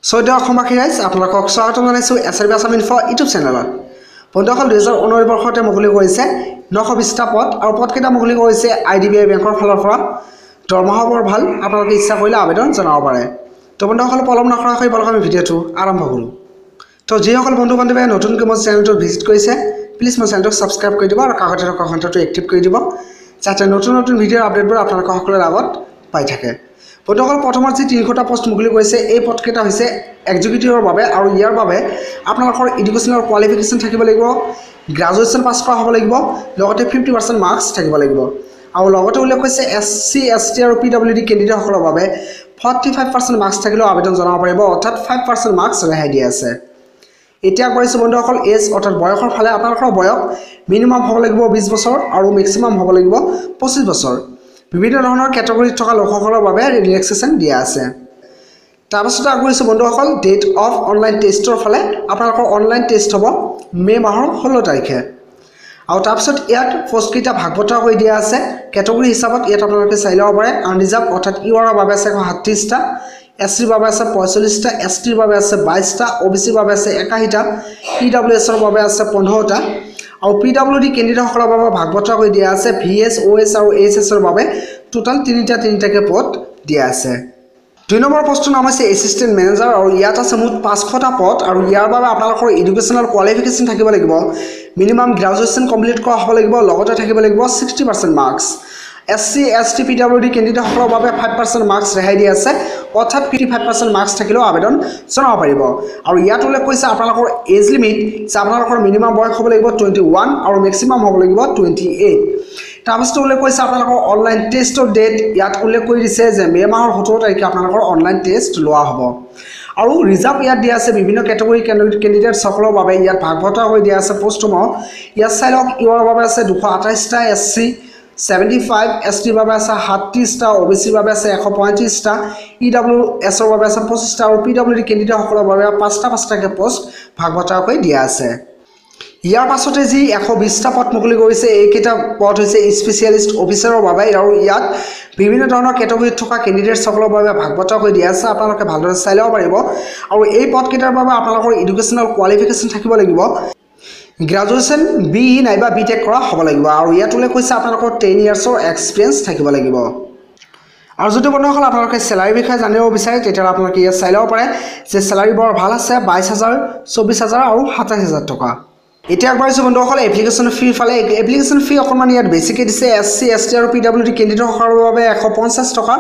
সৈদ্য অসমবাসী ৰাইজ আপোনালোকক স্বাগতম জনাইছোঁ SRB আছাম ইনফো ইউটিউব চেনেলত। বন্ধুসকল 2019 বৰ্ষতে মুকলি কৰিছে 920টা পদ আৰু পদকেইটা মুকলি কৰিছে IDBI বেংকৰ ফালৰ পৰা। দৰমহা বৰ ভাল, আপোনালোকে ইচ্ছা কৰিলে আবেদন জনাব পাৰে। তো বন্ধুসকল পলম নকৰাকৈ বলক আমি ভিডিঅ'টো আৰম্ভ কৰোঁ। তো যিসকল বন্ধু বান্ধৱে নতুনকৈ মোৰ চেনেলটো ভিজিট কৰিছে প্লিজ মোৰ চেনেলটো ছাবস্ক্ৰাইব কৰি দিব আৰু কাষতে থকা ঘণ্টাটো এক্টিভ কৰি দিব যাতে নতুন নতুন ভিডিঅ'ৰ আপডেটবোৰ আপোনালোকৰ সকলোৰে আগত পাই থাকে। বন্ধুসকল প্ৰথমত যি 300টা পোষ্ট মুকলি কৰিছে এই পদকেইটা হৈছে এক্সিকিউটিভৰ বাবে আৰু ইয়াৰ বাবে আপোনালোকৰ এডুকেশ্যনেল কোৱালিফিকেশ্যন থাকিব লাগিব, গ্ৰেজুৱেশ্যন পাছ কৰা হ'ব লাগিব, লগতে 50% মাৰ্কছ থাকিব লাগিব। আৰু লগতে উল্লেখ কৰিছে SC ST আৰু PWD কেণ্ডিডেটসকলৰ বাবে 45% মাৰ্কছ থাকিলেও আবেদন জনাব পাৰিব, অৰ্থাৎ 5% মাৰ্কছ ৰেহাই দিয়া আছে। এতিয়া কৰিছোঁ বন্ধুসকল এজ অৰ্থাৎ বয়সৰ ফালে আপোনালোকৰ বয়স মিনিমাম হ'ব লাগিব 20 বছৰ আৰু মেক্সিমাম হ'ব লাগিব 25 বছৰ। বিভিন্ন ধৰণৰ কেটেগৰীত থকা লোকসকলৰ বাবে ৰিলেক্সেশ্যন দিয়া আছে। তাৰপাছতে আগবাঢ়িছোঁ বন্ধুসকল ডেট অফ অনলাইন টেষ্টৰ ফালে আপোনালোকৰ অনলাইন টেষ্ট হ'ব মে' মাহৰ 16 তাৰিখে। আৰু তাৰপিছত ইয়াত পোষ্টকেইটা ভাগ বতৰা কৰি দিয়া আছে কেটেগৰী হিচাপত। ইয়াত আপোনালোকে চাই ল'ব পাৰে আনৰিজাৰ্ভ অৰ্থাৎ ইউআৰৰ বাবে আছে 130টা, SCৰ বাবে আছে 45টা, STৰ বাবে আছে 22টা, OBCৰ বাবে আছে 81টা, PWSৰ বাবে আছে 15টা আৰু PWD কেণ্ডিডেটসকলৰ বাবে ভাগ বতৰা কৰি দিয়া আছে VS, OS আৰু HSৰ বাবে টোটাল তিনিটাকৈ পদ দিয়া আছে। 2 নম্বৰ পষ্টৰ নাম হৈছে এছিষ্টেণ্ট মেনেজাৰ আৰু ইয়াত আছে মুঠ 500টা পদ আৰু ইয়াৰ বাবে আপোনালোকৰ এডুকেশ্যনেল কোৱালিফিকেশ্যন থাকিব লাগিব, মিনিমাম গ্ৰেজুৱেশ্যন কমপ্লিট কৰা হ'ব লাগিব, লগতে থাকিব লাগিব 60% মাৰ্কছ। SC ST PWD কেণ্ডিডেটসকলৰ বাবে 5% মাৰ্কছ ৰেহাই দিয়া আছে, অৰ্থাৎ 55% মাৰ্কছ থাকিলেও আবেদন জনাব পাৰিব। আৰু ইয়াত উল্লেখ কৰিছে আপোনালোকৰ এজ লিমিট যে আপোনালোকৰ মিনিমাম বয়স হ'ব লাগিব 21 আৰু মেক্সিমাম হ'ব লাগিব 28। তাৰপাছত উল্লেখ কৰিছে আপোনালোকৰ অনলাইন টেষ্টৰ ডেট ইয়াত উল্লেখ কৰি দিছে যে মে' মাহৰ 17 তাৰিখে আপোনালোকৰ অনলাইন টেষ্ট লোৱা হ'ব। আৰু ৰিজাৰ্ভ ইয়াত দিয়া আছে বিভিন্ন কেটেগৰী কেণ্ডিডেটসকলৰ বাবে ইয়াত ভাগ বতৰা কৰি দিয়া আছে পোষ্টসমূহ। ইয়াত চাই লওক ইউৰ বাবে আছে 228টা, SC 75, STৰ বাবে আছে 37টা, OBCৰ বাবে আছে 135টা, EWSৰ বাবে আছে 25টা আৰু PWD কেণ্ডিডেটসকলৰ বাবে 5টাকৈ পোষ্ট ভাগ বতৰা কৰি দিয়া আছে। ইয়াৰ পাছতে যি 120টা পদ মুকলি কৰিছে এইকেইটা পদ হৈছে স্পেচিয়েলিষ্ট অফিচাৰৰ বাবে আৰু ইয়াত বিভিন্ন ধৰণৰ কেটেগৰীত থকা কেণ্ডিডেটসকলৰ বাবে ভাগ বতৰা কৰি দিয়া আছে, আপোনালোকে ভালদৰে চাই ল'ব পাৰিব। আৰু এই পদকেইটাৰ বাবে আপোনালোকৰ এডুকেশ্যনেল কোৱালিফিকেশ্যন থাকিব লাগিব, গ্ৰেজুৱেশ্যন BE নাইবা BTech কৰা হ'ব লাগিব আৰু ইয়াত উল্লেখ কৰিছে আপোনালোকৰ 10 ইয়াৰ্ছৰ এক্সপিৰিয়েঞ্চ থাকিব লাগিব। আৰু যদি বন্ধুসকল আপোনালোকে চেলাৰীৰ বিষয়ে জানিব বিচাৰে তেতিয়াহ'লে আপোনালোকে ইয়াত চাই ল'ব পাৰে যে চেলাৰী বৰ ভাল আছে 22,000, 24,000 আৰু 27,000 টকা। এতিয়া আগবাঢ়িছোঁ বন্ধুসকল এপ্লিকেশ্যন ফিৰ ফালে। এপ্লিকেশ্যন ফি অকণমান ইয়াত বেছিকৈ দিছে। SC ST আৰু PWD কেণ্ডিডেটসকলৰ বাবে 150 টকা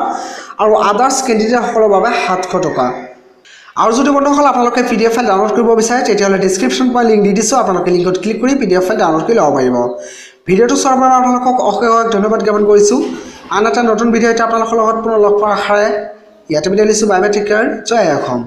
আৰু আদাৰ্ছ কেণ্ডিডেটসকলৰ বাবে 700 টকা। আৰু যদি বন্ধুসকল আপোনালোকে PDF ফাইল ডাউনলোড কৰিব বিচাৰে তেতিয়াহ'লে ডিছক্ৰিপশ্যন পৰা লিংক দি দিছোঁ, আপোনালোকে লিংকত ক্লিক কৰি PDF ফাইল ডাউনলোড কৰি ল'ব পাৰিব। ভিডিঅ'টো চোৱাৰ বাবে আপোনালোকক অশেষ ধন্যবাদ জ্ঞাপন কৰিছোঁ। আন এটা নতুন ভিডিঅ'তে আপোনালোকৰ লগত পুনৰ লগ পোৱাৰ আশাৰে ইয়াতে বিদায় লৈছোঁ। বাই বাই, টেক কেয়াৰ, জয় অসম।